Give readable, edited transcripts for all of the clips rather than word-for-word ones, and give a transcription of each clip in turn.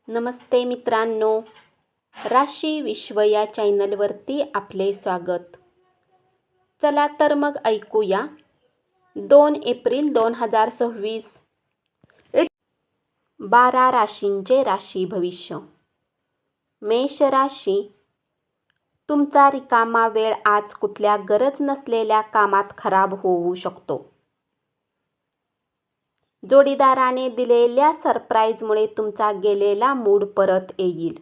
नमस्ते मित्रांनो, राशी विश्व या चॅनलवरती आपले स्वागत. चला तर मग ऐकूया 2 एप्रिल 2026 12 राशींचे राशी भविष्य. मेष राशी, तुमचा रिकामा वेळ आज कुठल्या गरज नसलेल्या कामात खराब होऊ शकतो. जोडीदाराने दिलेल्या सरप्राईजमुळे तुमचा गेलेला मूड परत येईल.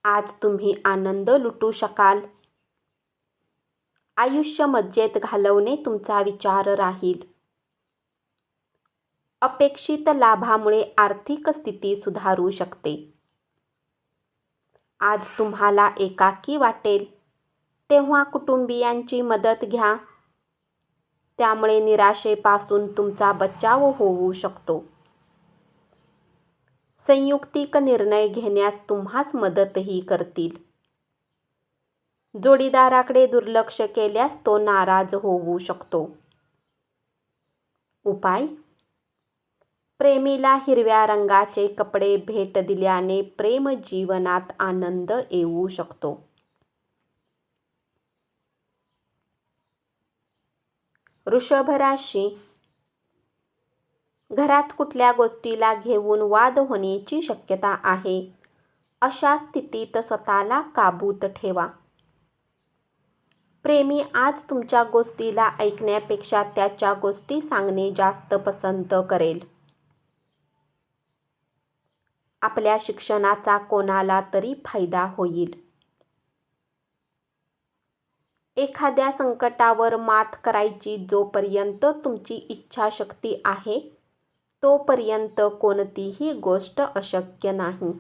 आज तुम्ही आनंद लुटू शकाल. आयुष्य मजेत घालवणे तुमचा विचार राहील. अपेक्षित लाभामुळे आर्थिक स्थिती सुधारू शकते. आज तुम्हाला एकाकी वाटेल तेव्हा कुटुंबियांची मदत घ्या. त्यामुळे निराशेपासून तुमचा बचाव होऊ शकतो. संयुक्तिक निर्णय घेण्यास तुम्हास मदतही करतील. जोडीदाराकडे दुर्लक्ष केल्यास तो नाराज होऊ शकतो. उपाय: प्रेमीला हिरव्या रंगाचे कपडे भेट दिल्याने प्रेम जीवनात आनंद येऊ शकतो. वृषभ राशी, घरात कुठल्या गोष्टीला घेऊन वाद होण्याची शक्यता आहे. अशा स्थितीत स्वतःला काबूत ठेवा. प्रेमी आज तुमच्या गोष्टीला ऐकण्यापेक्षा त्याच्या गोष्टी सांगणे जास्त पसंत करेल. आपल्या शिक्षणाचा कोणाला तरी फायदा होईल. एखाद्या संकटावर मात करायची जोपर्यंत तुमची इच्छाशक्ती आहे तोपर्यंत कोणतीही गोष्ट अशक्य नाही.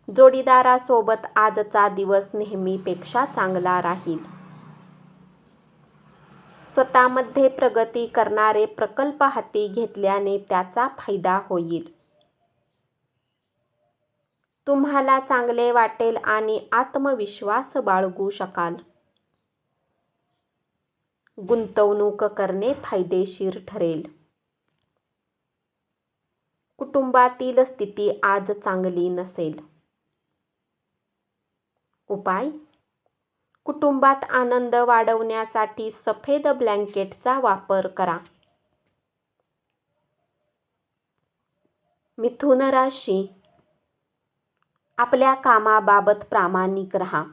जोडीदारासोबत आजचा दिवस नेहमीपेक्षा चांगला राहील. स्वतःमध्ये प्रगती करणारे प्रकल्प हाती घेतल्याने त्याचा फायदा होईल. तुम्हाला चांगले वाटेल आणि आत्मविश्वास बाळगू शकाल. गुंतवणूक करणे फायदेशीर ठरेल. कुटुंबातील स्थिती आज चांगली नसेल. उपाय: कुटुंबात आनंद वाढवण्यासाठी सफेद ब्लँकेटचा वापर करा. मिथुन राशी, आपल्या कामाबाबत प्रामाणिक राहा.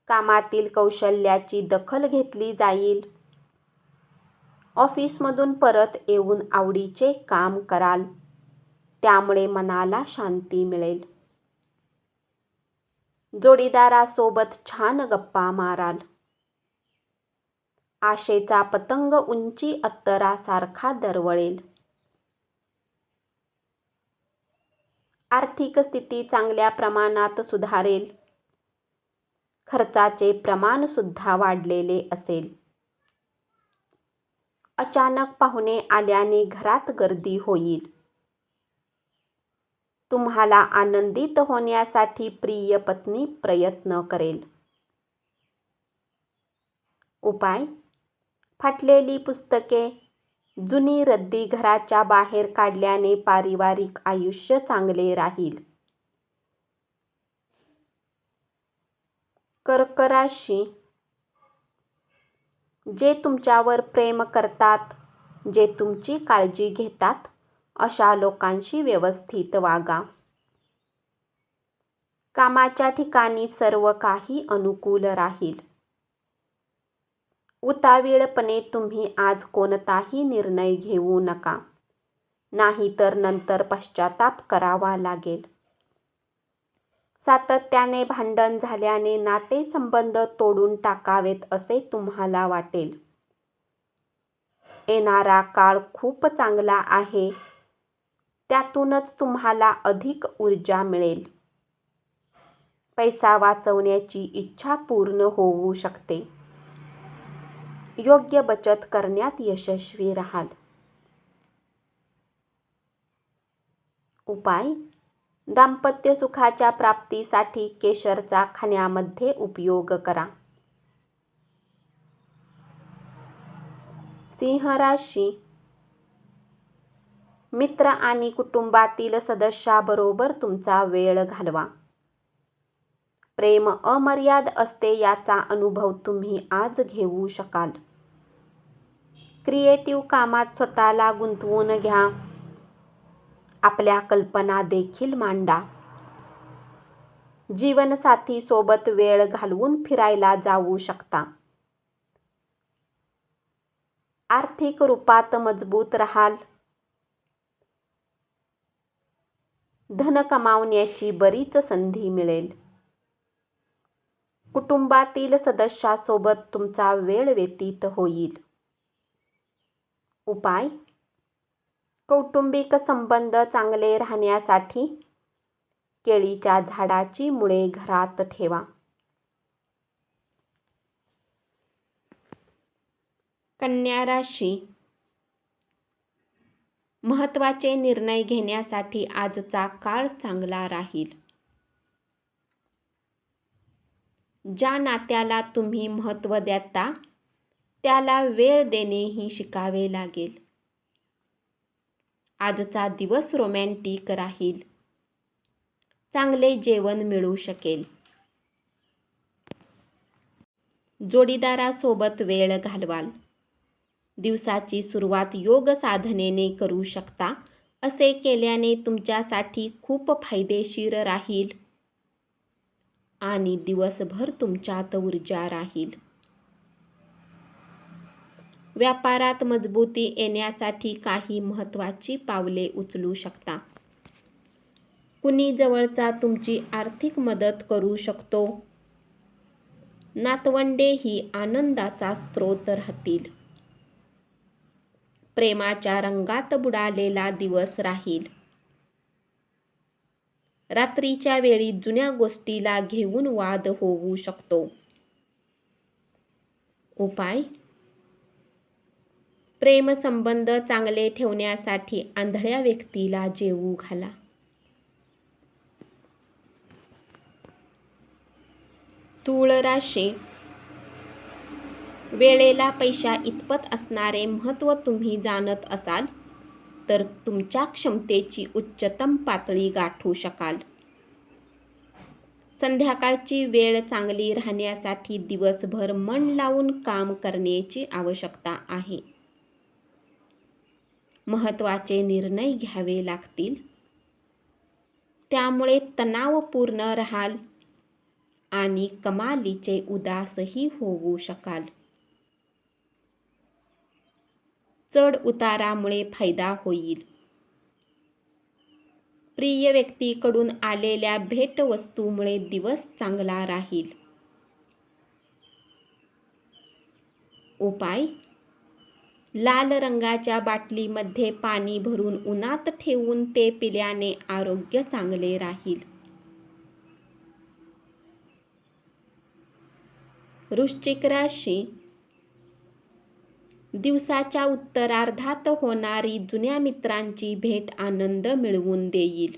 कामातील कौशल्याची दखल घेतली जाईल. ऑफिसमधून परत येऊन आवडीचे काम कराल. त्यामुळे मनाला शांती मिळेल. जोडीदारासोबत छान गप्पा माराल. आशेचा पतंग उंची अत्तरासारखा दरवळेल. आर्थिक स्थिती चांगल्या प्रमाणात सुधारेल. खर्चाचे प्रमाण सुद्धा वाढलेले असेल. अचानक पाहुणे आल्याने घरात गर्दी होईल. तुम्हाला आनंदित होण्यासाठी प्रिय पत्नी प्रयत्न करेल. उपाय: फाटलेली पुस्तके, जुनी रद्दी घराच्या बाहेर काढल्याने पारिवारिक आयुष्य चांगले राहील. कर्क राशी, जे तुमच्यावर प्रेम करतात, जे तुमची काळजी घेतात अशा लोकांशी व्यवस्थित वागा. कामाच्या ठिकाणी सर्व काही अनुकूल राहील. उतावीळपणे तुम्ही आज कोणताही निर्णय घेऊ नका, नाहीतर नंतर पश्चाताप करावा लागेल. सातत्याने भांडण झाल्याने नातेसंबंध तोडून टाकावेत असे तुम्हाला वाटेल. येणारा काळ खूप चांगला आहे. त्यातूनच तुम्हाला अधिक ऊर्जा मिळेल. पैसा वाचवण्याची इच्छा पूर्ण होऊ शकते. योग्य बचत करण्यात यशस्वी राहाल. उपाय: दाम्पत्य सुखाच्या प्राप्तीसाठी केशरचा खाण्यामध्ये उपयोग करा. सिंह राशी, मित्र आणि कुटुंबातील सदस्याबरोबर तुमचा वेळ घालवा. प्रेम अमर्याद असते याचा अनुभव तुम्ही आज घेऊ शकाल. क्रिएटिव्ह कामात स्वतःला गुंतवून घ्या. आपल्या कल्पना देखील मांडा. जीवनसाथी सोबत वेळ घालवून फिरायला जाऊ शकता. आर्थिक रूपात मजबूत राहाल. धन कमावण्याची बरीच संधी मिळेल. कुटुंबातील सदस्यासोबत तुमचा वेळ व्यतीत होईल. उपाय: कौटुंबिक संबंध चांगले राहण्यासाठी केळीच्या झाडाची मुळे घरात ठेवा. कन्या राशी. महत्त्वाचे निर्णय घेण्यासाठी आजचा काळ चांगला राहील. ज्या नात्याला तुम्ही महत्त्व देता त्याला वेळ देणेही शिकावे लागेल. आजचा दिवस रोमॅन्टिक राहील. चांगले जेवण मिळू शकेल. जोडीदारासोबत वेळ घालवाल. दिवसाची सुरुवात योग साधनेने करू शकता. असे केल्याने तुमच्यासाठी खूप फायदेशीर राहील आणि दिवसभर तुमच्यात ऊर्जा राहील. व्यापारात मजबूती येण्यासाठी काही महत्त्वाची पावले उचलू शकता. कुणी जवळचा तुमची आर्थिक मदत करू शकतो. नातवंडे ही आनंदाचा स्रोत राहतील. प्रेमाच्या रंगात बुडालेला दिवस राहील. रात्रीच्या वेळी जुन्या गोष्टीला घेऊन वाद होऊ शकतो. उपाय: प्रेमसंबंध चांगले ठेवण्यासाठी आंधळ्या व्यक्तीला जेवू घाला. तूळ राशी. वेळेला पैशा इतपत असणारे महत्त्व तुम्ही जाणत असाल तर तुमच्या क्षमतेची उच्चतम पातळी गाठू शकाल. संध्याकाळची वेळ चांगली राहण्यासाठी दिवसभर मन लावून काम करण्याची आवश्यकता आहे. महत्त्वाचे निर्णय घ्यावे लागतील. त्यामुळे तणावपूर्ण राहाल आणि कमालीचे उदासही होऊ शकाल. चढ उतारामुळे फायदा होईल. प्रिय व्यक्तीकडून आलेल्या भेटवस्तूमुळे दिवस चांगला राहील. उपाय: लाल रंगाच्या बाटलीमध्ये पाणी भरून उन्हात ठेवून ते पिल्याने आरोग्य चांगले राहील. वृश्चिक राशी. दिवसाच्या उत्तरार्धात होणारी जुन्या मित्रांची भेट आनंद मिळवून देईल.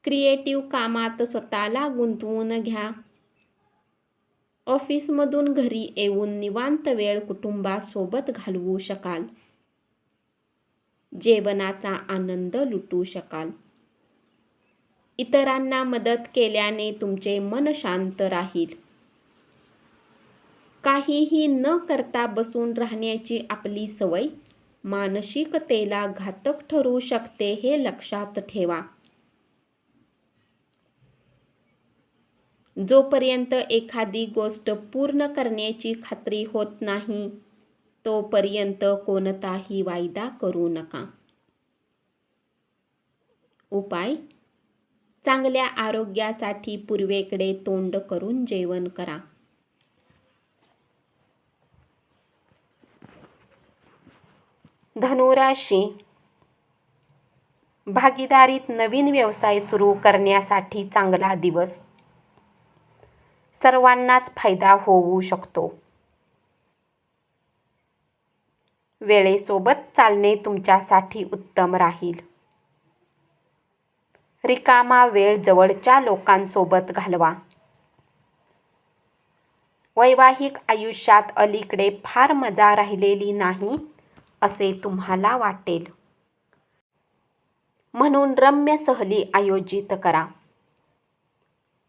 क्रिएटिव्ह कामात स्वतःला गुंतवून घ्या. ऑफिसमधून घरी येऊन निवांत वेळ कुटुंबासोबत घालवू शकाल. जेवणाचा आनंद लुटू शकाल. इतरांना मदत केल्याने तुमचे मन शांत राहील. काहीही न करता बसून राहण्याची आपली सवय मानसिकतेला घातक ठरू शकते हे लक्षात ठेवा. जोपर्यंत एखादी गोष्ट पूर्ण करण्याची खात्री होत नाही तोपर्यंत कोणताही वायदा करू नका. उपाय: चांगल्या आरोग्यासाठी पूर्वेकडे तोंड करून जेवण करा. धनुराशी. भागीदारीत नवीन व्यवसाय सुरू करण्यासाठी चांगला दिवस. सर्वांनाच फायदा होऊ शकतो. वेळेसोबत चालणे तुमच्यासाठी उत्तम राहील. रिकामा वेळ जवळच्या लोकांसोबत घालवा. वैवाहिक आयुष्यात अलीकडे फार मजा राहिलेली नाही असे तुम्हाला वाटेल. म्हणून रम्य सहली आयोजित करा.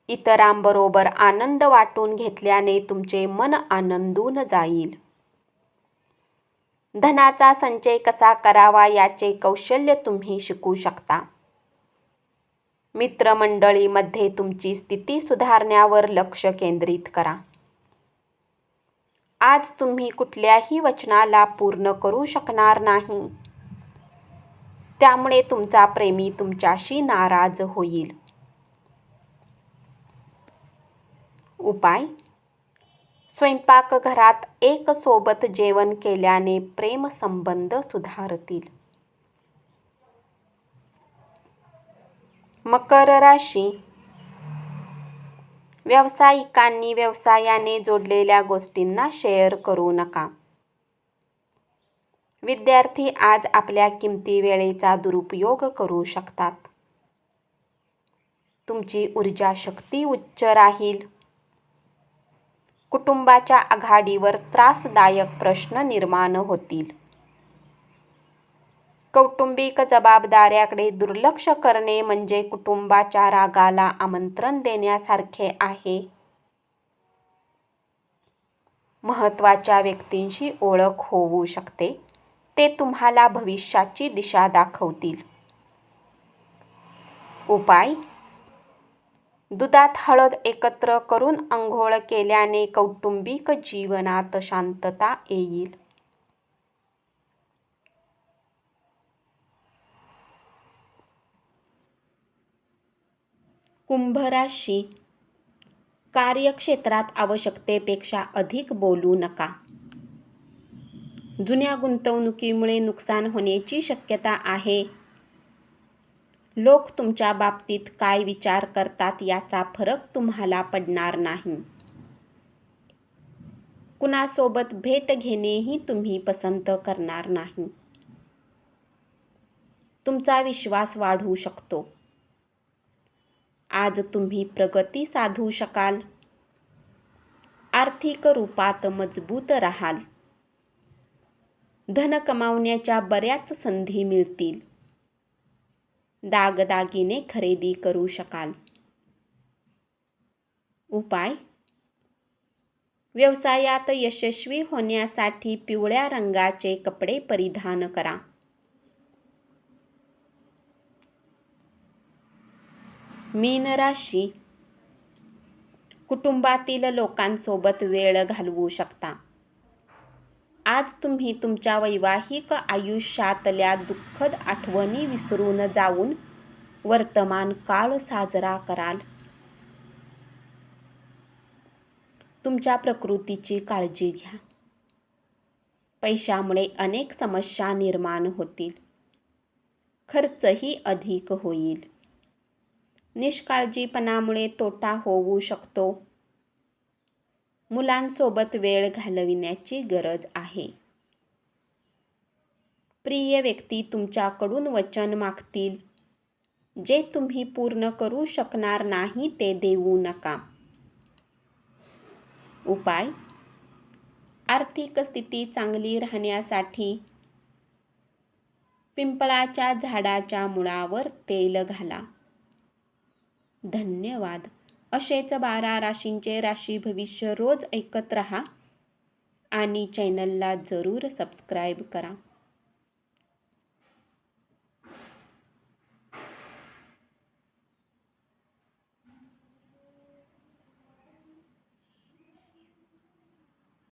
इतरांबरोबर आनंद वाटून घेतल्याने तुमचे मन आनंदून जाईल. धनाचा संचय कसा करावा याचे कौशल्य तुम्ही शिकू शकता. मित्रमंडळीमध्ये तुमची स्थिती सुधारण्यावर लक्ष केंद्रित करा. आज तुम्ही कुठल्याही वचनाला पूर्ण करू शकणार नाही. त्यामुळे तुमचा प्रेमी तुमच्याशी नाराज होईल. उपाय: स्वयंपाकघरात एक सोबत जेवण केल्याने प्रेमसंबंध सुधारतील. मकर राशी. व्यावसायिकांनी व्यवसायाने जोडलेल्या गोष्टींना शेअर करू नका. विद्यार्थी आज आपल्या किमती वेळेचा दुरुपयोग करू शकतात. तुमची ऊर्जा शक्ती उच्च राहील. कुटुंबाच्या आघाडीवर त्रासदायक प्रश्न निर्माण होतील. कौटुंबिक जबाबदाऱ्याकडे दुर्लक्ष करणे म्हणजे कुटुंबाच्या रागाला आमंत्रण देण्यासारखे आहे. महत्त्वाच्या व्यक्तींशी ओळख होऊ शकते. ते तुम्हाला भविष्याची दिशा दाखवतील. उपाय: दुधात हळद एकत्र करून अंघोळ केल्याने कौटुंबिक जीवनात शांतता येईल. कुंभ राशी. कार्यक्षेत्रात आवश्यकतेपेक्षा अधिक बोलू नका. जुन्या गुंतवणुकीमुळे नुकसान होण्याची शक्यता आहे. लोक तुमच्या बाबतीत काय विचार करतात याचा फरक तुम्हाला पडणार नाही. कुणासोबत भेट घेणेही तुम्ही पसंत करणार नाही. तुमचा विश्वास वाढू शकतो. आज तुम्ही प्रगती साधू शकाल. आर्थिक रूपात मजबूत राहाल. धन कमावण्याच्या बऱ्याच संधी मिळतील. दागदागिने खरेदी करू शकाल. उपाय: व्यवसायात यशस्वी होण्यासाठी पिवळ्या रंगाचे कपडे परिधान करा. मीन राशी. कुटुंबातील लोकांसोबत वेळ घालवू शकता. आज तुम्ही तुमच्या वैवाहिक आयुष्यातल्या दुःखद आठवणी विसरून जाऊन वर्तमान काळ साजरा कराल. तुमच्या प्रकृतीची काळजी घ्या. पैशामुळे अनेक समस्या निर्माण होतील. खर्चही अधिक होईल. निष्काळजीपणामुळे तोटा होऊ शकतो. मुलांसोबत वेळ घालविण्याची गरज आहे. प्रिय व्यक्ती तुमच्याकडून वचन मागतील. जे तुम्ही पूर्ण करू शकणार नाही ते देऊ नका. उपाय: आर्थिक स्थिती चांगली राहण्यासाठी पिंपळाच्या झाडाच्या मुळावर तेल घाला. धन्यवाद. असेच 12 राशींचे राशी भविष्य रोज ऐकत रहा आणि चॅनलला जरूर सबस्क्राईब करा.